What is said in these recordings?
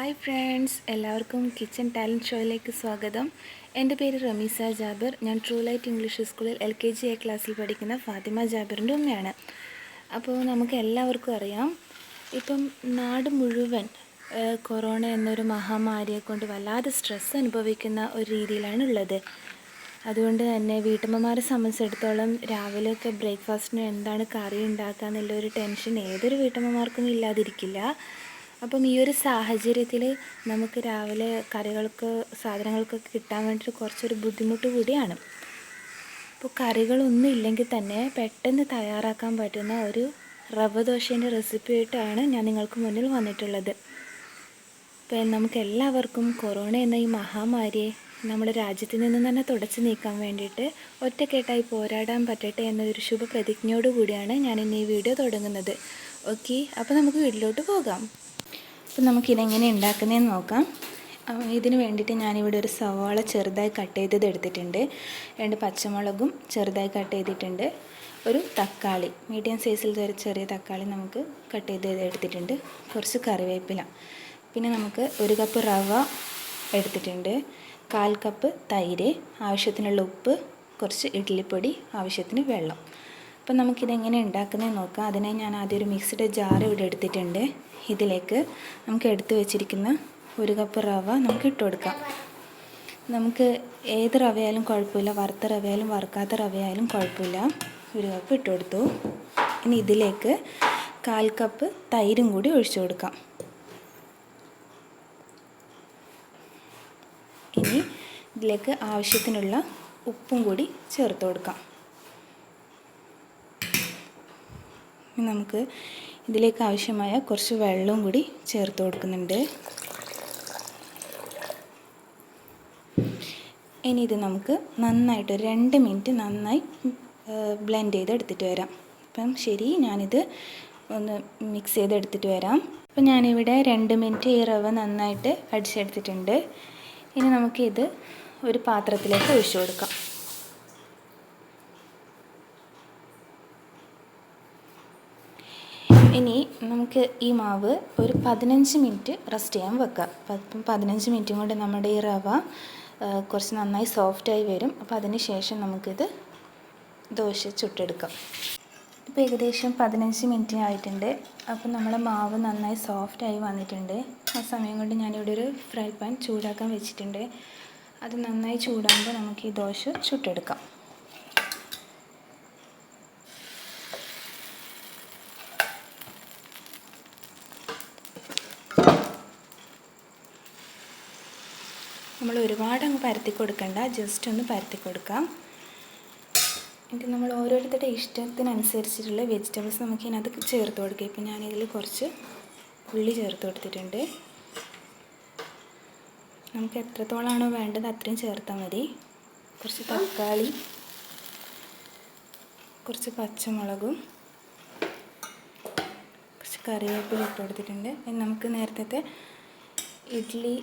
Hi friends, എല്ലാവർക്കും kitchen talent ഷോയിലേക്ക് സ്വാഗതം. എൻ്റെ പേര് റമീസ ജാബിർ. ഞാൻ ട്രൂ ലൈറ്റ് ഇംഗ്ലീഷ് സ്കൂളിൽ LKG A ക്ലാസ്സിൽ പഠിക്കുന്ന ഫാത്തിമ ജാബിറിൻ്റെ ഉമ്മയാണ്. അപ്പോൾ നമുക്ക് എല്ലാവർക്കും അറിയാം, ഇപ്പം നാട് മുഴുവൻ കൊറോണ എന്നൊരു മഹാമാരിയെ കൊണ്ട് വല്ലാതെ സ്ട്രെസ് അനുഭവിക്കുന്ന ഒരു രീതിയിലാണ് ഉള്ളത്. അതുകൊണ്ട് തന്നെ വീട്ടമ്മമാരെ സംബന്ധിച്ചിടത്തോളം രാവിലെയൊക്കെ ബ്രേക്ക്ഫാസ്റ്റിന് എന്താണ് കറി ഉണ്ടാക്കുക എന്നുള്ളൊരു ടെൻഷൻ ഏതൊരു വീട്ടമ്മമാർക്കും ഇല്ലാതിരിക്കില്ല. അപ്പം ഈ ഒരു സാഹചര്യത്തിൽ നമുക്ക് രാവിലെ സാധനങ്ങൾക്കൊക്കെ കിട്ടാൻ വേണ്ടിയിട്ട് കുറച്ചൊരു ബുദ്ധിമുട്ട് കൂടിയാണ്. അപ്പോൾ കറികളൊന്നും ഇല്ലെങ്കിൽ തന്നെ പെട്ടെന്ന് തയ്യാറാക്കാൻ പറ്റുന്ന ഒരു റവ ദോശേൻ്റെ റെസിപ്പിയായിട്ടാണ് ഞാൻ നിങ്ങൾക്ക് മുന്നിൽ വന്നിട്ടുള്ളത്. അപ്പോൾ നമുക്ക് എല്ലാവർക്കും കൊറോണ എന്ന ഈ മഹാമാരിയെ നമ്മുടെ രാജ്യത്തിൽ നിന്ന് തന്നെ തുടച്ചു നീക്കാൻ വേണ്ടിയിട്ട് ഒറ്റക്കെട്ടായി പോരാടാൻ പറ്റട്ടെ എന്നൊരു ശുഭപ്രതിജ്ഞയോടു കൂടിയാണ് ഞാൻ ഇന്ന് ഈ വീഡിയോ തുടങ്ങുന്നത്. ഓക്കെ, അപ്പോൾ നമുക്ക് വീട്ടിലോട്ട് പോകാം. അപ്പോൾ നമുക്കിതെങ്ങനെ ഉണ്ടാക്കുന്നതെന്ന് നോക്കാം. ഇതിന് വേണ്ടിയിട്ട് ഞാനിവിടെ ഒരു സവാള ചെറുതായി കട്ട് ചെയ്തത് എടുത്തിട്ടുണ്ട്, 2 പച്ചമുളകും ചെറുതായി കട്ട് ചെയ്തിട്ടുണ്ട്, ഒരു തക്കാളി മീഡിയം സൈസിൽ ഒരു ചെറിയ തക്കാളി നമുക്ക് കട്ട് ചെയ്ത് എടുത്തിട്ടുണ്ട്, കുറച്ച് കറിവേപ്പില, പിന്നെ നമുക്ക് 1 കപ്പ് റവ എടുത്തിട്ടുണ്ട്, 1/4 കപ്പ് തൈര്, ആവശ്യത്തിനുള്ള ഉപ്പ്, കുറച്ച് ഇഡ്ഡലിപ്പൊടി, ആവശ്യത്തിന് വെള്ളം. അപ്പം നമുക്കിതെങ്ങനെ ഉണ്ടാക്കുന്നതെന്ന് നോക്കാം. അതിനായി ഞാൻ ആദ്യം ഒരു മിക്സിയുടെ ജാർ ഇവിടെ എടുത്തിട്ടുണ്ട്. ഇതിലേക്ക് നമുക്ക് എടുത്തു വെച്ചിരിക്കുന്ന 1 കപ്പ് റവ നമുക്ക് ഇട്ട് കൊടുക്കാം. നമുക്ക് ഏത് റവയായാലും കുഴപ്പമില്ല, വറുത്ത റവയായാലും വറുക്കാത്ത റവയായാലും കുഴപ്പമില്ല. 1 കപ്പ് ഇട്ട് കൊടുത്തു. ഇനി ഇതിലേക്ക് 1/4 കപ്പ് തൈരും കൂടി ഒഴിച്ചു കൊടുക്കാം. ഇനി ഇതിലേക്ക് ആവശ്യത്തിനുള്ള ഉപ്പും കൂടി ചേർത്ത് കൊടുക്കാം. നമുക്ക് ഇതിലേക്ക് ആവശ്യമായ കുറച്ച് വെള്ളവും കൂടി ചേർത്ത് കൊടുക്കുന്നുണ്ട്. ഇനി ഇത് നമുക്ക് നന്നായിട്ട് 2 മിനിറ്റ് നന്നായി ബ്ലെൻഡ് ചെയ്തെടുത്തിട്ട് വരാം. അപ്പം ശരി, ഞാനിത് ഒന്ന് മിക്സ് ചെയ്തെടുത്തിട്ട് വരാം. അപ്പം ഞാനിവിടെ 2 മിനിറ്റ് ഈ റവ നന്നായിട്ട് അടിച്ചെടുത്തിട്ടുണ്ട്. ഇനി നമുക്കിത് ഒരു പാത്രത്തിലേക്ക് ഒഴിച്ചു കൊടുക്കാം. ഇനി നമുക്ക് ഈ മാവ് ഒരു 15 മിനിറ്റ് റെസ്റ്റ് ചെയ്യാൻ വെക്കാം. 15 മിനിറ്റും കൊണ്ട് നമ്മുടെ ഈ റവ കുറച്ച് നന്നായി സോഫ്റ്റായി വരും. അപ്പോൾ അതിന് ശേഷം നമുക്കിത് ദോശ ചുട്ടെടുക്കാം. ഇപ്പോൾ ഏകദേശം 15 മിനിറ്റ് ആയിട്ടുണ്ട്. അപ്പോൾ നമ്മുടെ മാവ് നന്നായി സോഫ്റ്റായി വന്നിട്ടുണ്ട്. ആ സമയം കൊണ്ട് ഞാനിവിടെ ഒരു ഫ്രൈ പാൻ ചൂടാക്കാൻ വെച്ചിട്ടുണ്ട്. അത് നന്നായി ചൂടാകുമ്പോൾ നമുക്ക് ഈ ദോശ ചുട്ടെടുക്കാം. നമ്മൾ ഒരുപാട് അങ്ങ് പരത്തി കൊടുക്കണ്ട, ജസ്റ്റ് ഒന്ന് പരത്തി കൊടുക്കാം. എന്നിട്ട് നമ്മൾ ഓരോരുത്തരുടെ ഇഷ്ടത്തിനനുസരിച്ചിട്ടുള്ള വെജിറ്റബിൾസ് നമുക്ക് ഇതിനകത്ത് ചേർത്ത് കൊടുക്കാം. ഇപ്പം ഞാനിതിൽ കുറച്ച് ഉള്ളി ചേർത്ത് കൊടുത്തിട്ടുണ്ട്. നമുക്ക് എത്രത്തോളമാണോ വേണ്ടത് അത്രയും ചേർത്താൽ മതി. കുറച്ച് തക്കാളി, കുറച്ച് പച്ചമുളകും, കുറച്ച് കറിവേപ്പില ഇട്ട് കൊടുത്തിട്ടുണ്ട്. ഇനി നമുക്ക് നേരത്തെ ഇഡ്ഡലി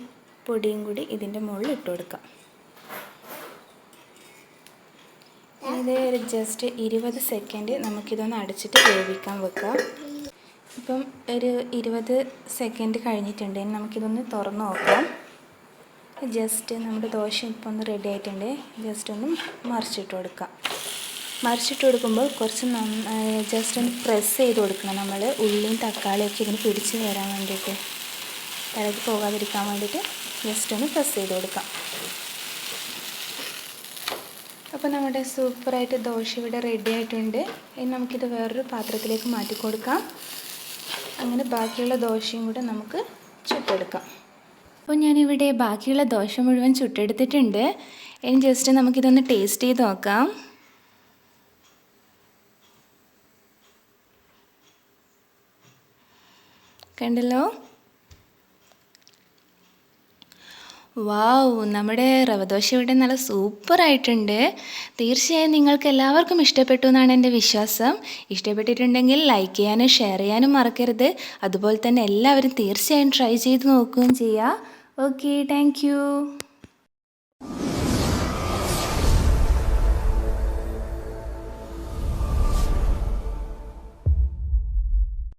പൊടിയും കൂടി ഇതിൻ്റെ മുകളിൽ ഇട്ട് കൊടുക്കാം. ഇത് ജസ്റ്റ് 20 സെക്കൻഡ് നമുക്കിതൊന്ന് അടച്ചിട്ട് വേവിക്കാൻ വെക്കാം. ഇപ്പം ഒരു 20 സെക്കൻഡ് കഴിഞ്ഞിട്ടുണ്ട്. ഇനി നമുക്കിതൊന്ന് തുറന്ന് നോക്കാം. ജസ്റ്റ് നമ്മുടെ ദോശ ഇപ്പം ഒന്ന് റെഡി ആയിട്ടുണ്ട്. ജസ്റ്റ് ഒന്ന് മറിച്ചിട്ട് കൊടുക്കാം. മറിച്ചിട്ട് കൊടുക്കുമ്പോൾ കുറച്ച് ജസ്റ്റ് ഒന്ന് പ്രസ് ചെയ്ത് കൊടുക്കണം. നമ്മൾ ഉള്ളിയും തക്കാളിയൊക്കെ ഇതിന് പിടിച്ച് വരാൻ വേണ്ടിയിട്ട്, തലക്ക് പോകാതിരിക്കാൻ വേണ്ടിയിട്ട് ജസ്റ്റ് ഒന്ന് പ്രസ് ചെയ്ത് കൊടുക്കാം. അപ്പോൾ നമ്മുടെ സൂപ്പറായിട്ട് ദോശ ഇവിടെ റെഡി ആയിട്ടുണ്ട്. ഇനി നമുക്കിത് വേറൊരു പാത്രത്തിലേക്ക് മാറ്റി കൊടുക്കാം. അങ്ങനെ ബാക്കിയുള്ള ദോശയും കൂടെ നമുക്ക് ചുട്ടെടുക്കാം. അപ്പോൾ ഞാനിവിടെ ബാക്കിയുള്ള ദോശ മുഴുവൻ ചുട്ടെടുത്തിട്ടുണ്ട്. ഇനി ജസ്റ്റ് നമുക്കിതൊന്ന് ടേസ്റ്റ് ചെയ്ത് നോക്കാം. കണ്ടല്ലോ, വാവ്, നമ്മുടെ റവദോശ ഇവിടെ നല്ല സൂപ്പറായിട്ടുണ്ട്. തീർച്ചയായും നിങ്ങൾക്ക് എല്ലാവർക്കും ഇഷ്ടപ്പെട്ടു എന്നാണ് എൻ്റെ വിശ്വാസം. ഇഷ്ടപ്പെട്ടിട്ടുണ്ടെങ്കിൽ ലൈക്ക് ചെയ്യാനും ഷെയർ ചെയ്യാനും മറക്കരുത്. അതുപോലെ തന്നെ എല്ലാവരും തീർച്ചയായും ട്രൈ ചെയ്ത് നോക്കുകയും ചെയ്യുക. Okay, thank you.